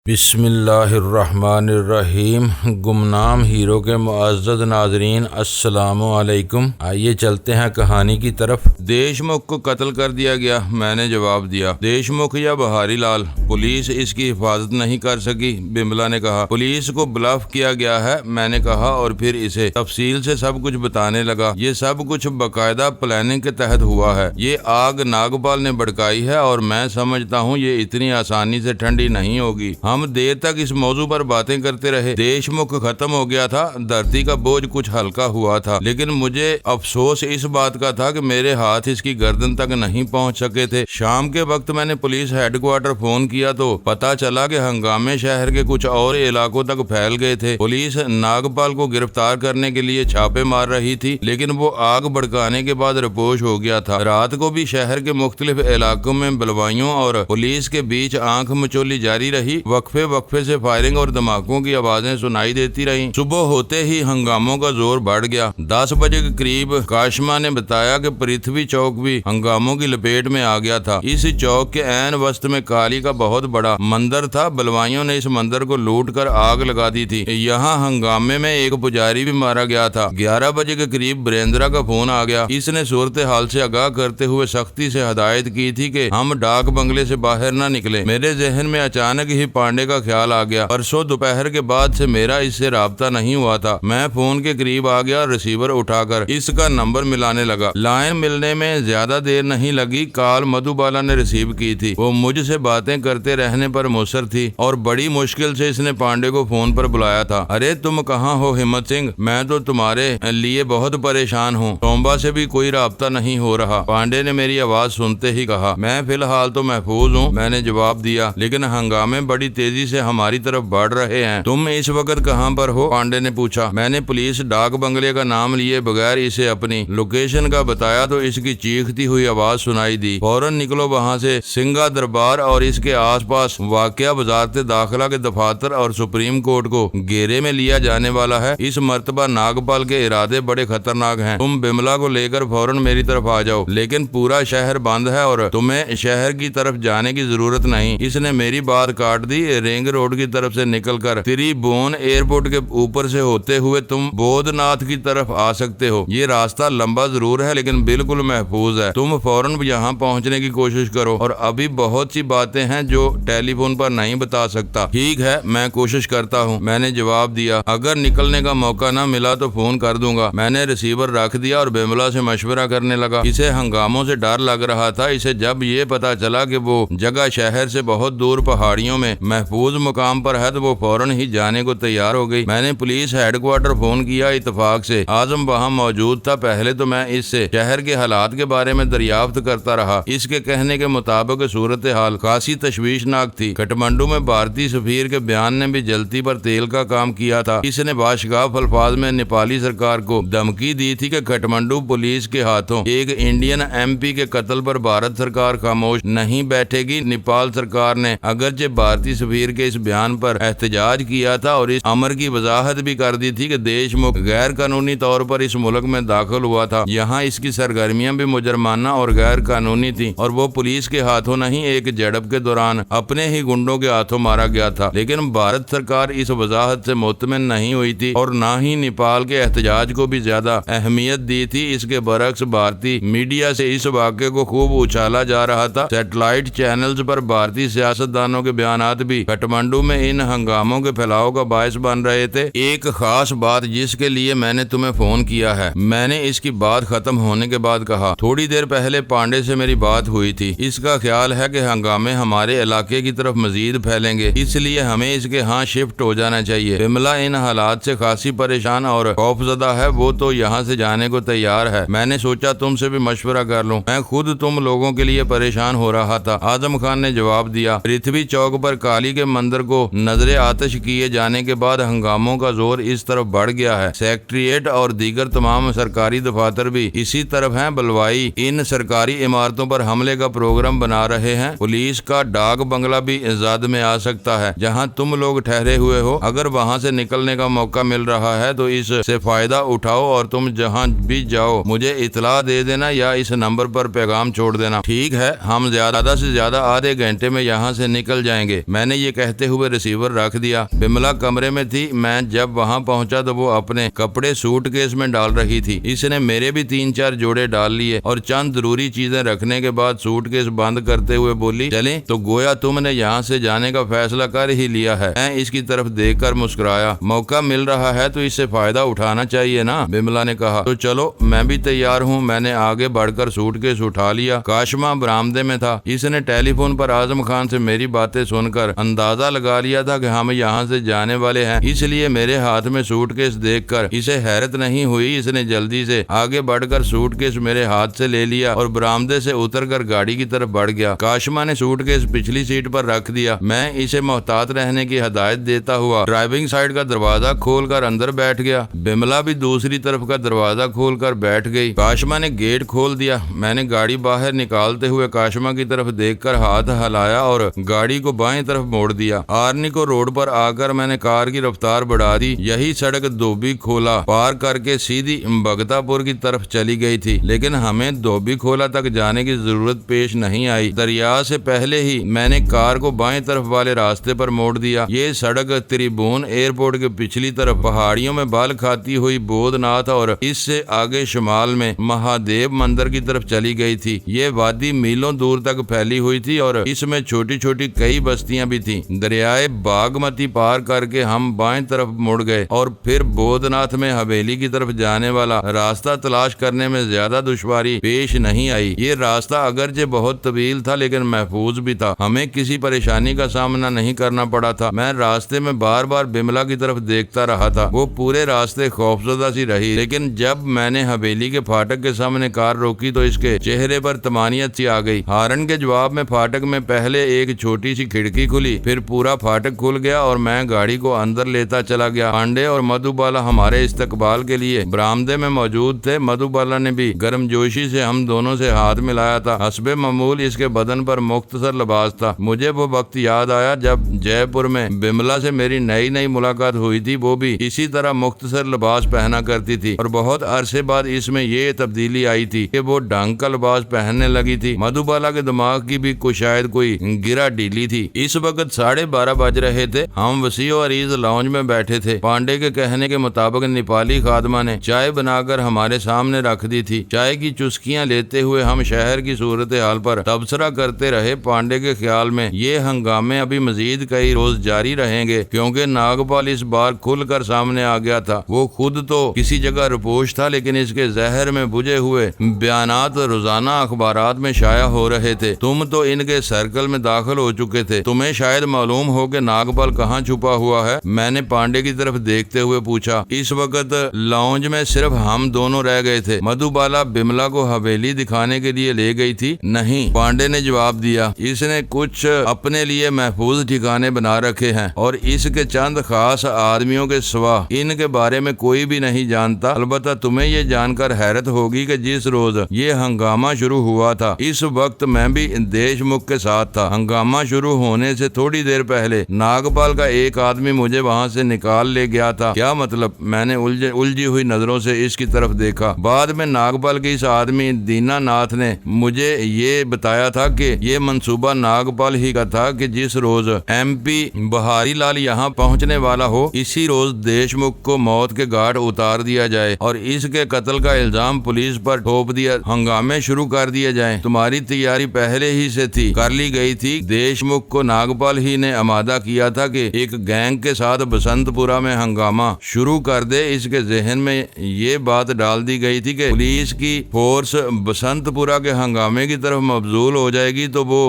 बिस्मिल्लाहिर्रहमानिर्रहीम। गुमनाम हीरो के मुअज़्ज़ज़ नाज़रीन, अस्सलामु अलैकुम। आइए चलते हैं कहानी की तरफ। देशमुख को कत्ल कर दिया गया। मैंने जवाब दिया, देशमुख या बहारी लाल? पुलिस इसकी हिफाजत नहीं कर सकी। बिमला ने कहा, पुलिस को ब्लफ किया गया है। मैंने कहा और फिर इसे तफसील से सब कुछ बताने लगा। ये सब कुछ बाकायदा प्लानिंग के तहत हुआ है। ये आग नागपाल ने भड़काई है और मैं समझता हूँ ये इतनी आसानी से ठंडी नहीं होगी। हम देर तक इस मौजू पर बातें करते रहे। देशमुख खत्म हो गया था, धरती का बोझ कुछ हल्का हुआ था, लेकिन मुझे अफसोस इस बात का था कि मेरे हाथ इसकी गर्दन तक नहीं पहुंच सके थे। शाम के वक्त मैंने पुलिस हेडक्वार्टर फोन किया तो पता चला कि हंगामे शहर के कुछ और इलाकों तक फैल गए थे। पुलिस नागपाल को गिरफ्तार करने के लिए छापे मार रही थी, लेकिन वो आग भड़काने के बाद रिपोश हो गया था। रात को भी शहर के मुख्तलिफ इलाकों में बलवाइयों और पुलिस के बीच आंख मचोली जारी रही। वक्फे से फायरिंग और धमाकों की आवाजें सुनाई देती रहीं। सुबह होते ही हंगामों का जोर बढ़ गया। 10 बजे के करीब काशमा ने बताया कि पृथ्वी चौक भी हंगामों की लपेट में आ गया था। इस चौक के ऐन वस्त में काली का बहुत बड़ा मंदिर था। बलवाइयों ने इस मंदिर को लूट कर आग लगा दी थी। यहाँ हंगामे में एक पुजारी भी मारा गया था। 11 बजे के करीब ब्रेंद्रा का फोन आ गया। इसने सूरत हाल से आगाह करते हुए सख्ती से हदायत की थी कि हम डाक बंगले से बाहर न निकले। मेरे जहन में अचानक ही पांडे का ख्याल आ गया। परसों दोपहर के बाद से मेरा इससे राब्ता नहीं हुआ था। मैं फोन के करीब आ गया, रिसीवर उठाकर इसका नंबर मिलाने लगा। लाइन मिलने में ज्यादा देर नहीं लगी। कॉल मधुबाला ने रिसीव की थी। वो मुझसे बातें करते रहने पर मुसर थी और बड़ी मुश्किल से इसने पांडे को फोन पर बुलाया था। अरे तुम कहाँ हो हिम्मत सिंह? मैं तो तुम्हारे लिए बहुत परेशान हूँ। सोमबा से भी कोई राब्ता नहीं हो रहा। पांडे ने मेरी आवाज सुनते ही कहा, मैं फिलहाल तो महफूज हूँ। मैंने जवाब दिया, लेकिन हंगामे बड़ी तेजी से हमारी तरफ बढ़ रहे हैं। तुम इस वक्त कहाँ पर हो? पांडे ने पूछा। मैंने पुलिस डाक बंगले का नाम लिए बगैर इसे अपनी लोकेशन का बताया तो इसकी चीखती हुई आवाज सुनाई दी, फौरन निकलो वहाँ से। सिंगा दरबार और इसके आसपास वाकया वजारत दाखिला के दफातर और सुप्रीम कोर्ट को घेरे में लिया जाने वाला है। इस मर्तबा नागपाल के इरादे बड़े खतरनाक हैं। तुम बिमला को लेकर फौरन मेरी तरफ आ जाओ, लेकिन पूरा शहर बंद है और तुम्हें शहर की तरफ जाने की जरूरत नहीं। इसने मेरी बात काट दी। रिंग रोड की तरफ से निकलकर त्रिभुवन एयरपोर्ट के ऊपर से होते हुए तुम बोधनाथ की तरफ आ सकते हो। ये रास्ता लंबा जरूर है, लेकिन बिल्कुल महफूज है। तुम फौरन यहाँ पहुँचने की कोशिश करो और अभी बहुत सी बातें हैं जो टेलीफोन पर नहीं बता सकता। ठीक है, मैं कोशिश करता हूँ, मैंने जवाब दिया। अगर निकलने का मौका न मिला तो फोन कर दूंगा। मैंने रिसीवर रख दिया और बिमला से मशवरा करने लगा। इसे हंगामों से डर लग रहा था। इसे जब ये पता चला कि वो जगह शहर से बहुत दूर पहाड़ियों में महफूज मुकाम पर है तो वो फौरन ही जाने को तैयार हो गई। मैंने पुलिस हेडक्वार्टर फोन किया। इत्तेफाक से आजम वहाँ मौजूद था। पहले तो मैं इससे शहर के हालात के बारे में दरियाफ्त करता रहा। इसके कहने के मुताबिक सूरत हाल खासी तशवीशनाक थी। काठमांडू में भारतीय सफीर के बयान ने भी जलती पर तेल का काम किया था। इसने बाशगाफ अल्फाज में नेपाली सरकार को धमकी दी थी कि काठमांडू पुलिस के हाथों एक इंडियन MP के कत्ल पर भारत सरकार खामोश नहीं बैठेगी। नेपाल सरकार ने अगरचे भारतीय सफीर के इस बयान पर एहतजाज किया था और इस अमर की वजाहत भी कर दी थी कि देशमुख गैर कानूनी तौर पर इस मुल्क में दाखिल हुआ था। यहाँ इसकी सरगर्मियां भी मुजरमाना और गैर कानूनी थी और वो पुलिस के हाथों नहीं, एक झड़प के दौरान अपने ही गुंडों के हाथों मारा गया था। लेकिन भारत सरकार इस वजाहत से मुतमिन नहीं हुई थी और न ही नेपाल के एहतजाज को भी ज्यादा अहमियत दी थी। इसके बरक्स भारतीय मीडिया से इस वाक़े को खूब उछाला जा रहा था। सैटेलाइट चैनल्स पर भारतीय सियासतदानों के बयानात भी काठमांडू में इन हंगामों के फैलाव का बायस बन रहे थे। एक खास बात जिसके लिए मैंने तुम्हें फोन किया है, मैंने इसकी बात खत्म होने के बाद कहा। थोड़ी देर पहले पांडे से मेरी बात हुई थी। इसका ख्याल है कि हंगामे हमारे इलाके की तरफ मजीद फैलेंगे, इसलिए हमें इसके यहाँ शिफ्ट हो जाना चाहिए। बिमला इन हालात से खासी परेशान और खौफजदा है। वो तो यहाँ से जाने को तैयार है। मैंने सोचा तुमसे भी मशवरा कर लूं। मैं खुद तुम लोगों के लिए परेशान हो रहा था। आजम खान ने जवाब दिया। पृथ्वी चौक पर काली के मंदिर को नजरे आतिश किए जाने के बाद हंगामों का जोर इस तरफ बढ़ गया है। सेक्रेटेरिएट और दीगर तमाम सरकारी दफातर भी इसी तरफ हैं। बलवाई इन सरकारी इमारतों पर हमले का प्रोग्राम बना रहे हैं। पुलिस का डाक बंगला भी जद में आ सकता है जहां तुम लोग ठहरे हुए हो। अगर वहां से निकलने का मौका मिल रहा है तो इससे फायदा उठाओ और तुम जहां भी जाओ मुझे इतला दे देना या इस नंबर पर पैगाम छोड़ देना। ठीक है, हम ज्यादा से ज्यादा आधे घंटे में यहाँ से निकल जाएंगे। मैंने मैंने ये कहते हुए रिसीवर रख दिया। बिमला कमरे में थी। मैं जब वहाँ पहुँचा तो वो अपने कपड़े सूटकेस में डाल रही थी। इसने मेरे भी 3-4 जोड़े डाल लिए और चंद जरूरी चीजें रखने के बाद सूटकेस बंद करते हुए बोली, चलें? तो गोया तुमने यहाँ से जाने का फैसला कर ही लिया है। मैं इसकी तरफ देखकर मुस्कुराया। मौका मिल रहा है तो इससे फायदा उठाना चाहिए ना, बिमला ने कहा। तो चलो, मैं भी तैयार हूँ। मैंने आगे बढ़कर सूटकेस उठा लिया। काशमा बरामदे में था। इसने टेलीफोन पर आजम खान से मेरी बातें सुनकर अंदाजा लगा लिया था कि हम यहाँ से जाने वाले हैं, इसलिए मेरे हाथ में सूटकेस देखकर इसे हैरत नहीं हुई। इसने जल्दी से आगे बढ़कर सूटकेस मेरे हाथ से ले लिया और बरामदे से उतरकर गाड़ी की तरफ बढ़ गया। काशमा ने सूटकेस पिछली सीट पर रख दिया। मैं इसे मोहतात रहने की हिदायत देता हुआ ड्राइविंग साइड का दरवाजा खोलकर अंदर बैठ गया। बिमला भी दूसरी तरफ का दरवाजा खोलकर बैठ गई। काशमा ने गेट खोल दिया। मैंने गाड़ी बाहर निकालते हुए काशमा की तरफ देखकर हाथ हिलाया और गाड़ी को बाएं तरफ मोड़ दिया। आर्नी को रोड पर आकर मैंने कार की रफ्तार बढ़ा दी। यही सड़क धोबी खोला पार करके सीधी भगतापुर की तरफ चली गई थी, लेकिन हमें धोबी खोला तक जाने की जरूरत पेश नहीं आई। दरिया से पहले ही मैंने कार को बाएं तरफ वाले रास्ते पर मोड़ दिया। ये सड़क त्रिभुवन एयरपोर्ट के पिछली तरफ पहाड़ियों में बाल खाती हुई बोधनाथ और इससे आगे शुमाल में महादेव मंदिर की तरफ चली गई थी। ये वादी मीलों दूर तक फैली हुई थी और इसमें छोटी छोटी कई बस्तियां भी थी। दरियाए बागमती पार करके हम बाएं तरफ मुड़ गए और फिर बोधनाथ में हवेली की तरफ जाने वाला रास्ता तलाश करने में ज्यादा दुश्वारी पेश नहीं आई। ये रास्ता अगरचे बहुत तवील था लेकिन महफूज भी था। हमें किसी परेशानी का सामना नहीं करना पड़ा था। मैं रास्ते में बार बार बिमला की तरफ देखता रहा था। वो पूरे रास्ते खौफजदा सी रही, लेकिन जब मैंने हवेली के फाटक के सामने कार रोकी तो इसके चेहरे पर तमानियत सी आ गई। हारन के जवाब में फाटक में पहले एक छोटी सी खिड़की खुली, फिर पूरा फाटक खुल गया और मैं गाड़ी को अंदर लेता चला गया। पांडे और मधुबाला हमारे इस्तकबाल के लिए बरामदे में मौजूद थे। मधुबाला ने भी गर्मजोशी से हम दोनों से हाथ मिलाया था। हस्बे मामूल इसके बदन पर मुख्तसर लिबास था। मुझे वो वक्त याद आया जब जयपुर में बिमला से मेरी नई नई मुलाकात हुई थी। वो भी इसी तरह मुख्तसर लिबास पहना करती थी और बहुत अरसे बाद इसमें ये तब्दीली आई थी कि वो ढंग का लिबास पहनने लगी थी। मधुबाला के दिमाग की भी शायद कोई गिरा ढीली थी। इस वक्त 12:30 बज रहे थे। हम वसी और अरीज लाउंज में बैठे थे। पांडे के कहने के मुताबिक नेपाली खादमा ने चाय बनाकर हमारे सामने रख दी थी। चाय की चुस्कियां लेते हुए हम शहर की सूरत हाल पर तबसरा करते रहे। पांडे के ख्याल में ये हंगामे अभी मजीद कई रोज जारी रहेंगे, क्योंकि नागपाल इस बार खुलकर सामने आ गया था। वो खुद तो किसी जगह रुपोश था, लेकिन इसके जहर में बुझे हुए बयानात रोजाना अखबारात में शाया हो रहे थे। तुम तो इनके सर्कल में दाखिल हो चुके थे। तुम्हें शायद मालूम हो कि नागपाल कहाँ छुपा हुआ है? मैंने पांडे की तरफ देखते हुए पूछा। इस वक्त लॉन्ज में सिर्फ हम दोनों रह गए थे। मधुबाला बिमला को हवेली दिखाने के लिए ले गई थी। नहीं, पांडे ने जवाब दिया। इसने कुछ अपने लिए महफूज ठिकाने बना रखे हैं और इसके चंद खास आदमियों के सिवा इनके बारे में कोई भी नहीं जानता। अलबत्ता तुम्हें ये जानकर हैरत होगी कि जिस रोज ये हंगामा शुरू हुआ था, इस वक्त मैं भी देशमुख के साथ था। हंगामा शुरू होने से थोड़ी देर पहले नागपाल का एक आदमी मुझे वहाँ से निकाल ले गया था। क्या मतलब? मैंने उलझी हुई नजरों से इसकी तरफ देखा। बाद में नागपाल के इस आदमी दीनानाथ ने मुझे ये बताया था कि ये मंसूबा नागपाल ही का था कि जिस रोज MP बहारी लाल यहाँ पहुँचने वाला हो, इसी रोज देशमुख को मौत के घाट उतार दिया जाए और इसके कत्ल का इल्जाम पुलिस पर थोप दिया, हंगामे शुरू कर दिए जाए। तुम्हारी तैयारी पहले ही से थी, कर ली गई थी। देशमुख को नागपाल ही ने आमादा किया था कि एक गैंग के साथ बसंतपुरा में हंगामा शुरू कर दे। इसके जहन में ये बात डाल दी गई थी कि पुलिस की फोर्स बसंतपुरा के हंगामे की तरफ मबजूल हो जाएगी तो वो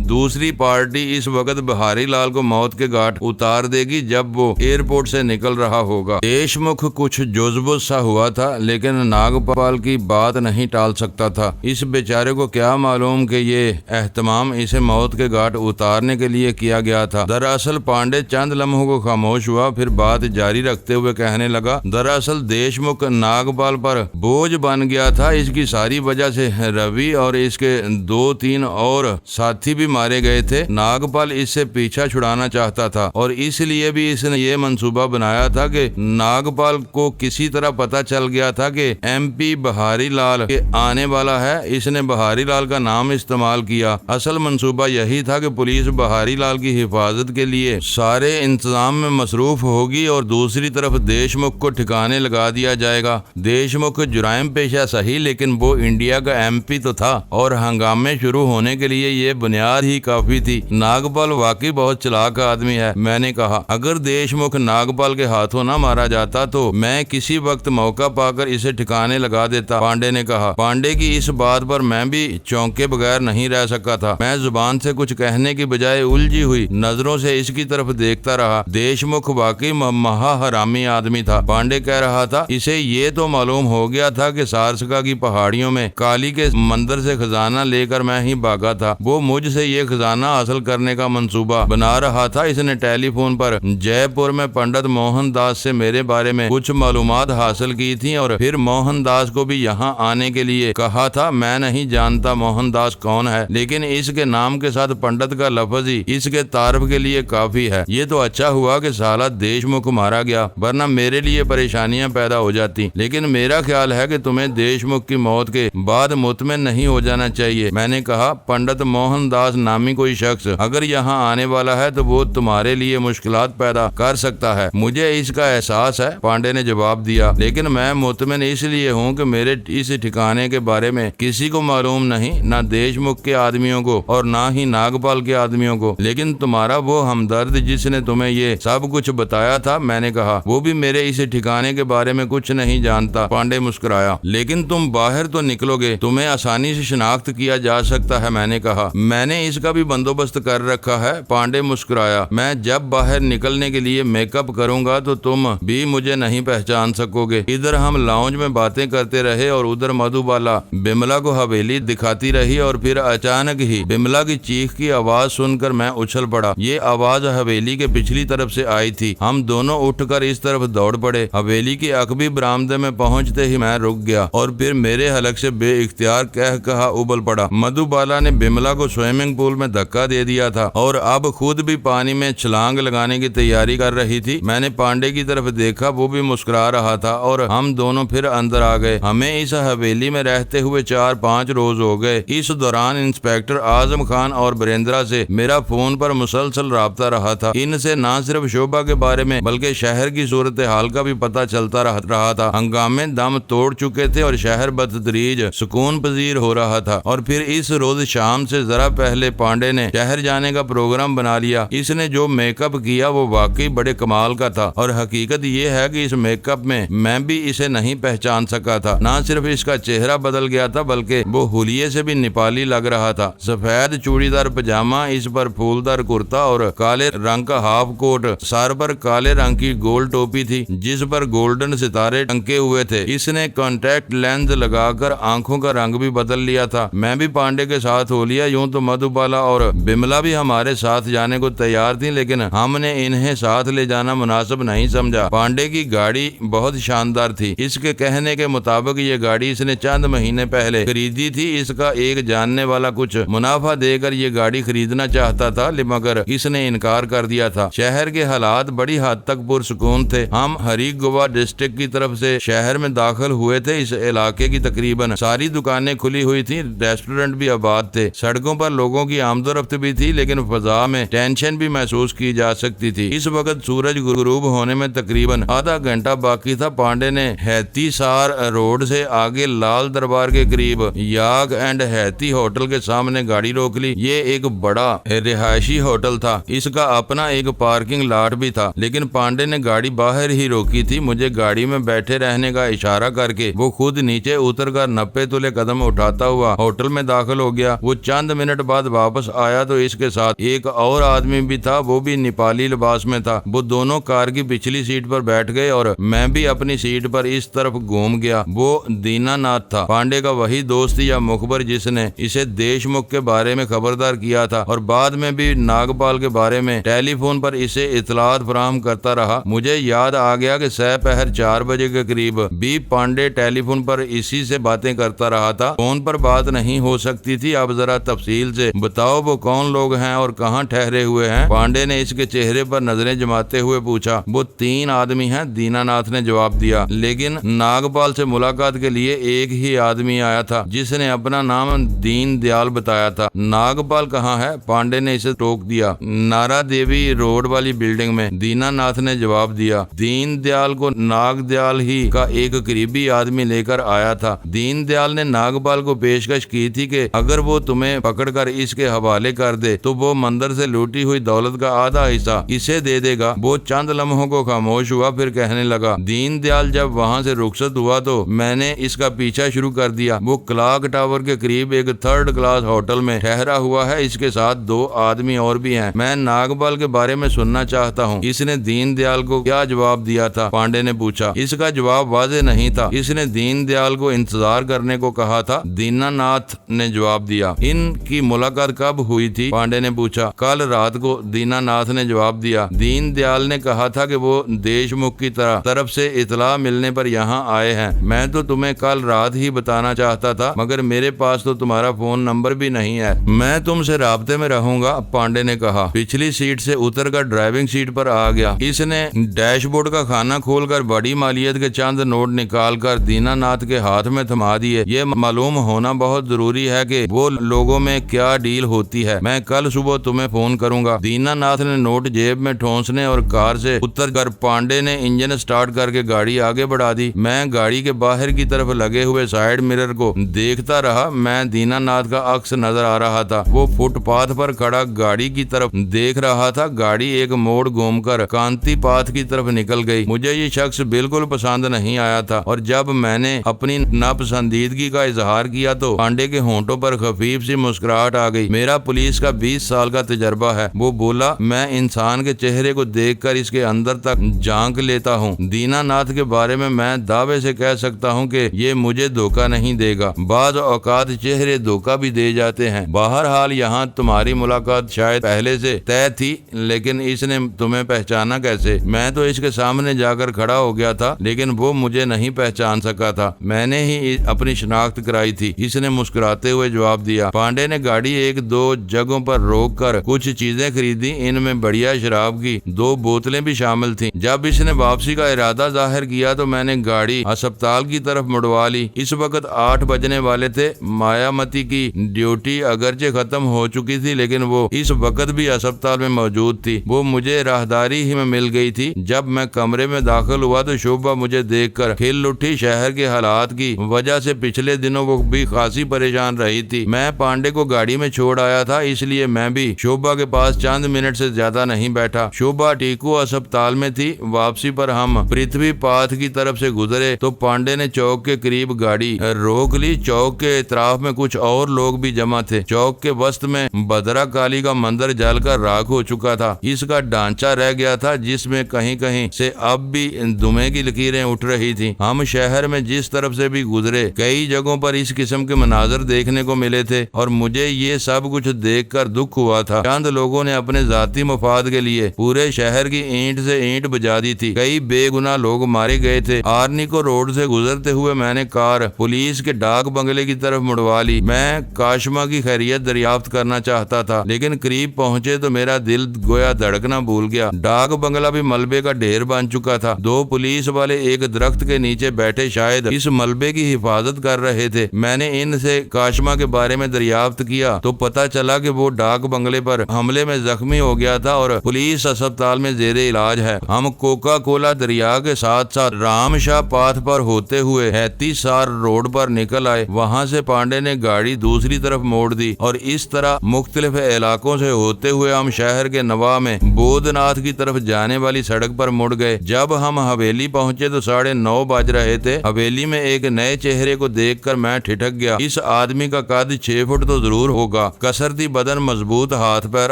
दूसरी पार्टी इस वक्त बहारी लाल को मौत के घाट उतार देगी जब वो एयरपोर्ट से निकल रहा होगा। देशमुख कुछ जोजबुज सा हुआ था, लेकिन नागपाल की बात नहीं टाल सकता था। इस बेचारे को क्या मालूम कि ये एहतमाम इसे मौत के घाट उतारने के लिए किया गया था। दरअसल पांडे चंद लम्हों को खामोश हुआ, फिर बात जारी रखते हुए कहने लगा, दरअसल देशमुख नागपाल पर बोझ बन गया था। इसकी सारी वजह से रवि और इसके 2-3 और साथी भी मारे गए थे। नागपाल इससे पीछा छुड़ाना चाहता था और इसलिए भी इसने ये मंसूबा बनाया था कि नागपाल को किसी तरह पता चल गया था कि MP बहारी लाल के आने वाला है। इसने बहारी लाल का नाम इस्तेमाल किया। असल मंसूबा यही था कि पुलिस बहारी लाल की हिफाजत के लिए सारे इंतजाम में मसरूफ होगी और दूसरी तरफ देशमुख को ठिकाने लगा दिया जाएगा। देशमुख जुराइम पेशा सही, लेकिन वो इंडिया का MP तो था और हंगामे शुरू होने के लिए ये बुनियाद ही काफी थी। नागपाल वाकई बहुत चालाक आदमी है। मैंने कहा, अगर देशमुख नागपाल के हाथों न मारा जाता तो मैं किसी वक्त मौका पाकर इसे ठिकाने लगा देता। पांडे ने कहा। पांडे की इस बात पर मैं भी चौंके बगैर नहीं रह सका था। मैं जुबान से कुछ कहने की बजाय उलझी हुई नजरों से इसकी तरफ देखता रहा। देशमुख वाकई महा हरामी आदमी था। पांडे कह रहा था, इसे ये तो मालूम हो गया था कि सारसका की पहाड़ियों में काली के मंदिर से खजाना लेकर मैं ही भागा था। वो मुझसे ये खजाना हासिल करने का मंसूबा बना रहा था। इसने टेलीफोन पर जयपुर में पंडित मोहनदास से मेरे बारे में कुछ मालूमात हासिल की थी और फिर मोहनदास को भी यहाँ आने के लिए कहा था। मैं नहीं जानता मोहनदास कौन है, लेकिन इसके नाम के साथ पंडित का लफ्ज ही इसके तारफ के लिए काफी है। ये तो अच्छा हुआ कि साला देशमुख मारा गया, वरना मेरे लिए परेशानियां पैदा हो जाती। लेकिन मेरा ख्याल है कि तुम्हें देशमुख की मौत के बाद मुतमिन नहीं हो जाना चाहिए। मैंने कहा, पंडित मोहनदास नामी कोई शख्स अगर यहाँ आने वाला है तो वो तुम्हारे लिए मुश्किलात पैदा कर सकता है। मुझे इसका एहसास है, पांडे ने जवाब दिया, लेकिन मैं मुतमिन इसलिए हूँ कि मेरे इस ठिकाने के बारे में किसी को मालूम नहीं, ना देशमुख के आदमियों को और ना ही नागपाल के आदमियों को। लेकिन तुम्हारा वो हमदर्द जिसने तुम्हें ये सब कुछ बताया था, मैंने कहा, वो भी मेरे इस ठिकाने के बारे में कुछ नहीं जानता। पांडे मुस्कुराया। लेकिन तुम बाहर तो निकलोगे, तुम्हें आसानी से शिनाख्त किया जा सकता है। मैंने कहा, मैंने इसका भी बंदोबस्त कर रखा है। पांडे मुस्कुराया। मैं जब बाहर निकलने के लिए मेकअप करूंगा तो तुम भी मुझे नहीं पहचान सकोगे। इधर हम लाउंज में बातें करते रहे और उधर मधुबाला बिमला को हवेली दिखाती रही और फिर अचानक ही बिमला की चीख की आवाज सुनकर मैं उछल पड़ा। ये आवाज हवेली के पिछली तरफ से आई थी। हम दोनों उठकर इस तरफ दौड़ पड़े। हवेली के अकबी बरामदे में पहुंचते ही मैं रुक गया और फिर मेरे हलक से बेइख्तियार कहा उबल पड़ा। मधुबाला ने बिमला को स्विमिंग पूल में धक्का दे दिया था और अब खुद भी पानी में छलांग लगाने की तैयारी कर रही थी। मैंने पांडे की तरफ देखा, वो भी मुस्कुरा रहा था और हम दोनों फिर अंदर आ गए। हमें इस हवेली में रहते हुए 4-5 रोज हो गए। इस दौरान इंस्पेक्टर आजम खान और बरेंद्रा से मेरा फोन पर मुसलसल राब्ता रहा था। इनसे न सिर्फ शोभा के बारे में बल्कि शहर की सूरत हाल का भी पता चलता रहा था। हंगामे दम तोड़ चुके थे और शहर बदतदरीज सुकून पजीर हो रहा था। और फिर इस रोज शाम से जरा पहले पांडे ने शहर जाने का प्रोग्राम बना लिया। इसने जो मेकअप किया वो वाकई बड़े कमाल का था और हकीकत ये है कि इस मेकअप में मैं भी इसे नहीं पहचान सका था। न सिर्फ इसका चेहरा बदल गया था बल्कि वो हुलिये से भी नेपाली लग रहा था। सफेद चूड़ीदार पजामा, इस पर फूलदार कुर्ता और काले रंग का हाफ कोट, सर पर काले रंग की गोल टोपी थी जिस पर गोल्डन सितारे टंके हुए थे। इसने कॉन्टैक्ट लेंस लगाकर आंखों का रंग भी बदल लिया था। मैं भी पांडे के साथ हो लिया। यूं तो मधुबाला और बिमला भी हमारे साथ जाने को तैयार थी, लेकिन हमने इन्हें साथ ले जाना मुनासिब नहीं समझा। पांडे की गाड़ी बहुत शानदार थी। इसके कहने के मुताबिक ये गाड़ी इसने चंद महीने पहले खरीदी थी। इसका एक जानने वाला कुछ मुनाफा देकर ये गाड़ी खरीदना चाहता था, मगर इसने इनकार कर दिया था। शहर के हालात बड़ी हद तक पुरसुकून थे। हम हरिगोवा डिस्ट्रिक्ट की तरफ से शहर में दाखिल हुए थे। इस इलाके की तकरीबन सारी दुकानें खुली हुई थी, रेस्टोरेंट भी आबाद थे। सड़कों पर लोगों की आमदोरफ्त भी थी, लेकिन फजा में टेंशन भी महसूस की जा सकती थी। इस वक्त सूरज गुरूब होने में तकरीबन आधा घंटा बाकी था। पांडे ने हैतीसार रोड से आगे लाल दरबार के करीब याग एंड हैती होटल के सामने गाड़ी रोक ली। ये एक बड़ा रिहायशी होटल था। इसका अपना एक पार्किंग लॉट भी था, लेकिन पांडे ने गाड़ी बाहर ही रोकी थी। मुझे गाड़ी में बैठे रहने का इशारा करके वो खुद नीचे उतरकर 90 तुले कदम उठाता हुआ होटल में दाखिल हो गया। वो चंद मिनट बाद वापस आया तो इसके साथ एक और आदमी भी था, वो भी नेपाली लिबास में था। वो दोनों कार की पिछली सीट पर बैठ गए और मैं भी अपनी सीट पर इस तरफ घूम गया। वो दीनानाथ था, पांडे का वही दोस्त या मुखबर जिसने इसे देशमुख के बारे में खबरदार किया था और बाद में भी नागपाल के बारे में टेलीफोन पर इसे इतलात फराहम करता रहा। मुझे याद आ गया कि सहपहर 4 बजे के करीब भी पांडे टेलीफोन पर इसी से बातें करता रहा था। फोन पर बात नहीं हो सकती थी। अब जरा तफसील से बताओ वो कौन लोग हैं और कहाँ ठहरे हुए हैं? पांडे ने इसके चेहरे पर नजरें जमाते हुए पूछा। वो 3 आदमी हैं, दीनानाथ ने जवाब दिया, लेकिन नागपाल से मुलाकात के लिए एक ही आदमी आया था जिसने अपना नाम दीन दयाल बताया था। नागपाल कहाँ है? पांडे ने इसे से टोक दिया। नारा देवी रोड वाली बिल्डिंग में दीनानाथ ने जवाब दिया। दीनदयाल को नागदयाल ही का एक करीबी आदमी लेकर आया था। दीनदयाल ने नागपाल को पेशकश की थी कि अगर वो तुम्हें पकड़कर इसके हवाले कर दे तो वो मंदिर से लूटी हुई दौलत का आधा हिस्सा इसे दे देगा। वो चंद लम्हों को खामोश हुआ, फिर कहने लगा, दीनदयाल जब वहाँ से रुखसत हुआ तो मैंने इसका पीछा शुरू कर दिया। वो क्लॉक टावर के करीब एक 3rd क्लास होटल में ठहरा हुआ है। इसके साथ 2 आदमी और भी हैं। मैं नागपाल के बारे में सुनना चाहता हूँ। इसने दीनदयाल को क्या जवाब दिया था? पांडे ने पूछा। इसका जवाब वाज़ेह नहीं था। इसने दीनदयाल को इंतजार करने को कहा था, दीनानाथ ने जवाब दिया। इनकी मुलाकात कब हुई थी? पांडे ने पूछा। कल रात को, दीनानाथ ने जवाब दिया। दीनदयाल ने कहा था कि वो देशमुख की तरफ से इतला मिलने पर यहाँ आए हैं। मैं तो तुम्हें कल रात ही बताना चाहता था, मगर मेरे पास तो तुम्हारा फोन नंबर भी नहीं है। मैं तुमसे राब्ते में रहूंगा, पांडे ने कहा। पिछली सीट से उतरकर ड्राइविंग सीट पर आ गया। इसने डैशबोर्ड का खाना खोलकर बड़ी मालियत के चंद नोट निकालकर दीनानाथ के हाथ में थमा दिए। ये मालूम होना बहुत जरूरी है कि वो लोगों में क्या डील होती है। मैं कल सुबह तुम्हें फोन करूंगा। दीनानाथ ने नोट जेब में ठोंसने और कार से उतरकर पांडे ने इंजन स्टार्ट करके गाड़ी आगे बढ़ा दी। मैं गाड़ी के बाहर की तरफ लगे हुए साइड मिरर को देखता रहा। मैं दीनानाथ का अक्स नजर आ रहा था। वो फुटपाथ पर खड़ा गाड़ी की तरफ देख रहा था। गाड़ी एक मोड़ घूमकर कांति पाथ की तरफ निकल गई। मुझे ये शख्स बिल्कुल पसंद नहीं आया था और जब मैंने अपनी नापसंदीदगी का इजहार किया तो पांडे के होंठों पर खफीफ सी मुस्कुराहट आ गई। मेरा पुलिस का 20 साल का तजर्बा है, वो बोला। मैं इंसान के चेहरे को देखकर इसके अंदर तक झांक लेता हूँ। दीनानाथ के बारे में मैं दावे से कह सकता हूँ कि ये मुझे धोखा नहीं देगा। बाज औकात चेहरे धोखा भी दे जाते हैं। बहरहाल यहाँ तुम्हारी मुलाकात शायद पहले से तय थी, लेकिन इसने तुम्हें पहचाना कैसे? मैं तो इसके सामने जाकर खड़ा हो गया था, लेकिन वो मुझे नहीं पहचान सका था। मैंने ही अपनी शिनाख्त कराई थी, इसने मुस्कुराते हुए जवाब दिया। पांडे ने गाड़ी 1-2 जगहों पर रोक कर कुछ चीजें खरीदी। इनमें बढ़िया शराब की 2 बोतलें भी शामिल थी। जब इसने वापसी का इरादा जाहिर किया तो मैंने गाड़ी अस्पताल की तरफ मुड़वा ली। इस वक्त 8 बजने वाले थे। मायामती की ड्यूटी अगरचे खत्म हो चुकी थी, लेकिन वो इस वक्त भी अस्पताल में मौजूद थी। वो मुझे राहदारी ही में मिल गई थी। जब मैं कमरे में दाखिल हुआ तो शोभा मुझे देखकर खिल उठी। शहर के हालात की वजह से पिछले दिनों वो भी खासी परेशान रही थी। मैं पांडे को गाड़ी में छोड़ आया था, इसलिए मैं भी शोभा के पास चंद मिनट से ज्यादा नहीं बैठा। शोभा टीकू अस्पताल में थी। वापसी पर हम पृथ्वी पाथ की तरफ से गुजरे तो पांडे ने चौक के करीब गाड़ी रोक ली। चौक के इतराफ में कुछ और लोग भी जमा थे। चौक के वस्त में भद्रा काली का मंदिर जलकर राख हो चुका था। इसका ढांचा रह गया था, जिसमें कहीं कहीं से अब भी धुएं की लकीरें उठ रही थी। हम शहर में जिस तरफ से भी गुजरे, कई जगहों पर इस किस्म के मनाजर देखने को मिले थे और मुझे ये सब कुछ देखकर दुख हुआ था। चंद लोगों ने अपने जाती मफाद के लिए पूरे शहर की ईंट से ईंट बजा दी थी। कई बेगुनाह लोग मारे गए थे। आर्नी को रोड से गुजरते हुए मैंने कार पुलिस के डाक बंगले की तरफ मुड़वा ली। मैं काशमा की खैरियत दरियाफ्त करना चाहता था, लेकिन करीब पहुंचे तो मेरा दिल गोया धड़कना भूल गया। डाक बंगला भी मलबे का ढेर बन चुका था। 2 पुलिस वाले एक दरख्त के नीचे बैठे शायद इस मलबे की हिफाजत कर रहे थे। मैंने इनसे काशमा के बारे में दरियाफ्त किया तो पता चला कि वो डाक बंगले पर हमले में जख्मी हो गया था और पुलिस अस्पताल में जेरे इलाज है। हम कोका कोला दरिया के साथ साथ रामशाह पाथ पर होते हुए 37 रोड पर निकल आए। वहाँ से पांडे ने गाड़ी दूसरी तरफ मोड़ दी और इस तरह मुख्तलिफ इलाकों से होते हुए हम शहर के नवा में बोधनाथ की तरफ जाने वाली सड़क पर मुड़ गए। जब हम हवेली पहुंचे तो 9:30 बज रहे थे। हवेली में एक नए चेहरे को देखकर मैं ठिठक गया। इस आदमी का कद 6 फुट तो जरूर होगा। कसरती बदन, मजबूत हाथ पैर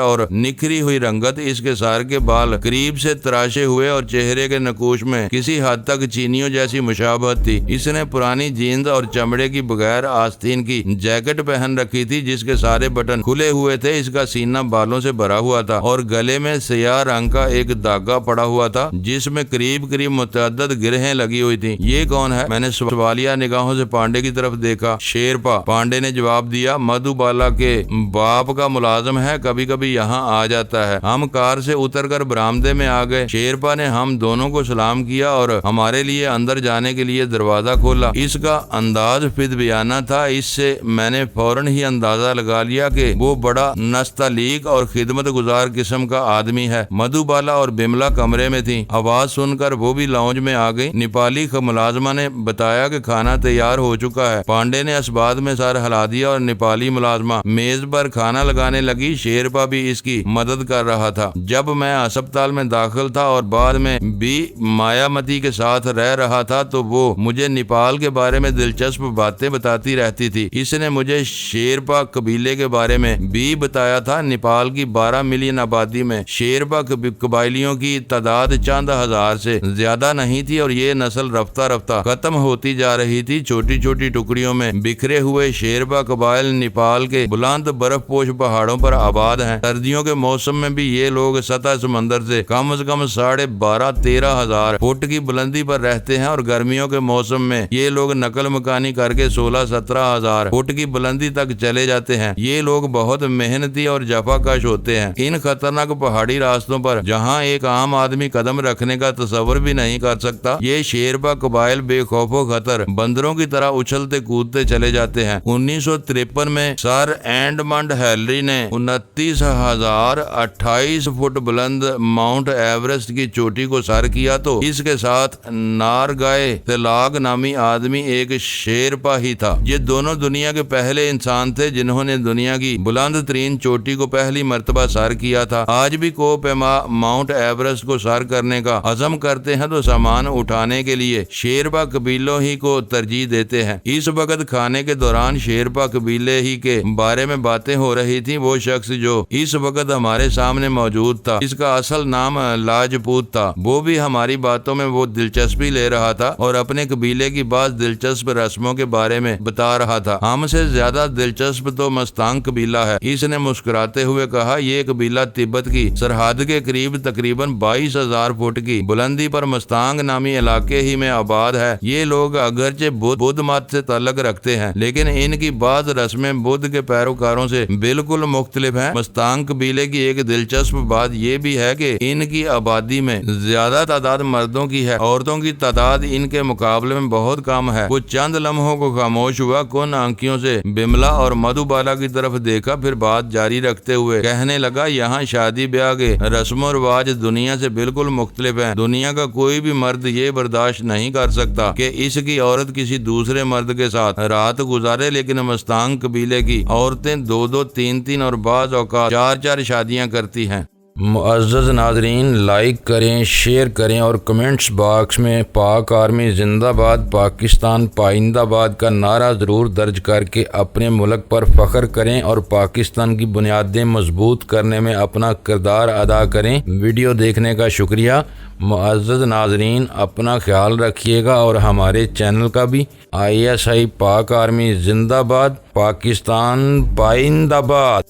और निखरी हुई रंगत। इसके सर के बाल करीब से तराशे हुए और चेहरे के नकूश में किसी हद तक चीनियों जैसी मुशाबहत थी। इसने पुरानी जीन्स और चमड़े की बगैर आस्तीन की जैकेट पहन रखी थी, जिसके सारे बटन खुले हुए थे। इसका सीना बालों से भरा हुआ था और गले में स्याह रंग का एक धागा पड़ा हुआ था, जिसमें करीब करीब मुतअद्दिद गिरहें लगी हुई थी। ये कौन है? मैंने सवालिया निगाहों से पांडे की तरफ देखा। शेरपा, पांडे ने जवाब दिया। मधुबाला के बाप का मुलाजिम है, कभी कभी यहाँ आ जाता है। हम कार से उतरकर बरामदे में आ गए। शेरपा ने हम दोनों को सलाम किया और हमारे लिए अंदर जाने के लिए दरवाजा खोला। इसका अंदाज फिदबियाना था। इससे मैंने फौरन ही अंदाजा लगा लिया कि वो बड़ा नस्ता लीक और खिदमत गुजार किस्म का आदमी है। मधुबाला और बिमला कमरे में थी। आवाज सुनकर वो भी लॉन्ज में आ गई। नेपाली मुलाजमा ने बताया कि खाना तैयार हो चुका है। पांडे ने इस बात में सर हिला दिया और नेपाली मुलाजमा मेज पर खाना लगाने लगी। शेरपा भी इसकी मदद कर रहा था। जब मैं अस्पताल में दाखिल था और बाद में भी मायामती के साथ रह रहा था तो वो मुझे नेपाल के बारे में दिलचस्प बातें बताती रहती थी। इसने मुझे शेरपा कबीले के बारे में भी बताया था। नेपाल की 12 मिलियन आबादी में शेरपा कबाइलियों की तादाद चंद हजार से ज्यादा नहीं थी और ये नस्ल रफ्ता रफ्ता खत्म होती जा रही थी। छोटी छोटी टुकड़ियों में बिखरे हुए शेरपा कबाइल नेपाल के बुलंद बर्फपोश पहाड़ों पर आबाद हैं। सर्दियों के मौसम में भी ये लोग सतह समंदर से कम 12,500-13 हजार फुट की बुलंदी पर रहते हैं और गर्मियों के मौसम में ये लोग नकल मकानी करके 16-17 हजार फुट की बुलंदी तक चले जाते हैं। ये लोग बहुत मेहनती और जफाकश होते हैं। इन खतरनाक पहाड़ी रास्तों पर जहाँ एक आम आदमी कदम रखने का तस्वर भी नहीं कर सकता, ये शेरपा कबाइल बेखौफो खतर बंदरों की तरह उछलते कूदते चले जाते हैं। 1953 में सर एडमंड हिलरी ने 29,028 फुट बुलंद माउंट एवरेस्ट की चोटी को सर किया तो इसके साथ नारगाए तलाग नामी आदमी एक शेरपा ही था। ये दोनों दुनिया के पहले इंसान थे जिन्होंने दुनिया की बुलंद तरीन चोटी को पहली मर्तबा सर किया था। आज भी कोपेमा माउंट एवरेस्ट को सर करने का अज़म करते हैं तो सामान उठाने के लिए शेरपा कबीलों ही को तरजीह देते हैं। इस वक्त खाने के दौरान शेरपा कबीले ही के बारे में बातें हो रही थी। वो शख्स जो इस वक्त हमारे सामने मौजूद था, इसका असल नाम लाजपूत था। वो भी हमारी बातों में वो दिलचस्पी ले रहा था और अपने कबीले की बात दिलचस्प रस्मों के बारे में बता रहा था। हमसे ज्यादा दिलचस्प तो मस्तांग कबीला है। इसने मुस्कुराते हुए कहा, ये कबीला तिब्बत की सरहद के करीब तकरीबन 22,000 फुट की बुलंदी पर मस्तांग नामी इलाके ही में आबाद है। ये लोग अगरचे बुद्ध मत से ताल्लुक रखते हैं लेकिन इनकी बात रस्में बुद्ध के पैरोकारों से बिल्कुल मुख्तलिफ है। मस्तांग कबीले की एक दिलचस्प बात यह भी है कि इनकी आबादी में ज्यादा तादाद मर्दों की है, औरतों की तादाद इनके मुकाबले में बहुत कम है। वो चंद लम्हों को खामोश हुआ, कुन आंखियों से बिमला और मधुबाला की तरफ देखा, फिर बात जारी रखते हुए कहने लगा, यहाँ शादी ब्याह के रस्मों रिवाज दुनिया से बिल्कुल मुख्तलिफ है। दुनिया का कोई भी मर्द ये बर्दाश्त नहीं कर सकता कि इसकी औरत किसी दूसरे मर्द के साथ रात गुजारे, लेकिन मस्तांग कबीले की औरतें 2-2, 3-3 और बाज़ औकात 4-4 शादियां करती हैं। मुअज़्ज़ज़ नाज़रीन, लाइक करें, शेयर करें और कमेंट्स बॉक्स में पाक आर्मी जिंदाबाद, पाकिस्तान पाइंदाबाद का नारा ज़रूर दर्ज करके अपने मुल्क पर फ़ख्र करें और पाकिस्तान की बुनियादें मजबूत करने में अपना किरदार अदा करें। वीडियो देखने का शुक्रिया। मुअज़्ज़ज़ नाज़रीन, अपना ख्याल रखिएगा और हमारे चैनल का भी। ISI पाक आर्मी जिंदाबाद, पाकिस्तान पाइंदाबाद।